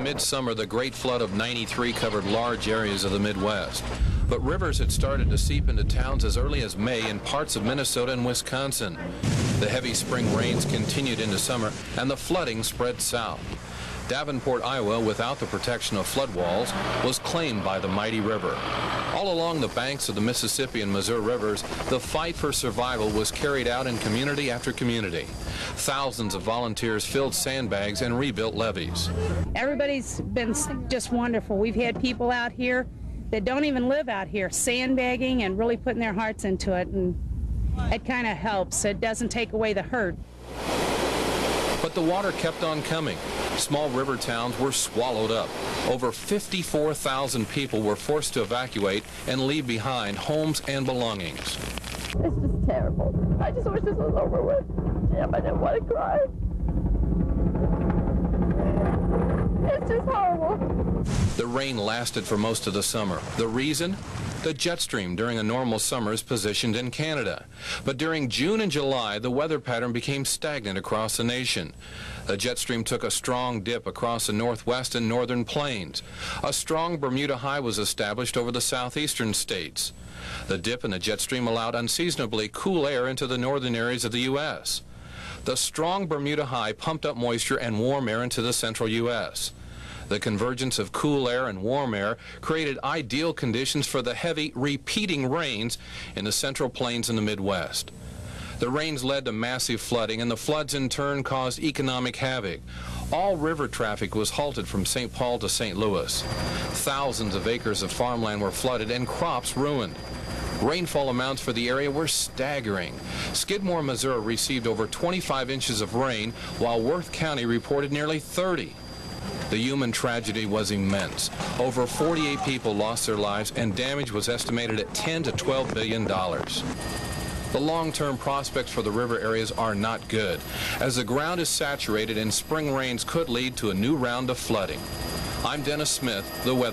midsummer, the Great Flood of '93 covered large areas of the Midwest. But rivers had started to seep into towns as early as May in parts of Minnesota and Wisconsin. The heavy spring rains continued into summer, and the flooding spread south. Davenport, Iowa, without the protection of flood walls, was claimed by the mighty river. All along the banks of the Mississippi and Missouri rivers, the fight for survival was carried out in community after community. Thousands of volunteers filled sandbags and rebuilt levees. Everybody's been just wonderful. We've had people out here that don't even live out here sandbagging and really putting their hearts into it, and it kind of helps. It doesn't take away the hurt. But the water kept on coming. Small river towns were swallowed up. Over 54,000 people were forced to evacuate and leave behind homes and belongings. It's just terrible. I just wish this was over with. Damn, I didn't want to cry. It's just horrible. The rain lasted for most of the summer. The reason? The jet stream during a normal summer is positioned in Canada. But during June and July, the weather pattern became stagnant across the nation. The jet stream took a strong dip across the northwest and northern plains. A strong Bermuda high was established over the southeastern states. The dip in the jet stream allowed unseasonably cool air into the northern areas of the U.S. The strong Bermuda high pumped up moisture and warm air into the central U.S. The convergence of cool air and warm air created ideal conditions for the heavy, repeating rains in the central plains and the Midwest. The rains led to massive flooding, and the floods in turn caused economic havoc. All river traffic was halted from St. Paul to St. Louis. Thousands of acres of farmland were flooded and crops ruined. Rainfall amounts for the area were staggering. Skidmore, Missouri received over 25 inches of rain, while Worth County reported nearly 30. The human tragedy was immense. Over 48 people lost their lives, and damage was estimated at $10 to $12 billion. The long-term prospects for the river areas are not good, as the ground is saturated and spring rains could lead to a new round of flooding. I'm Dennis Smith, the weather.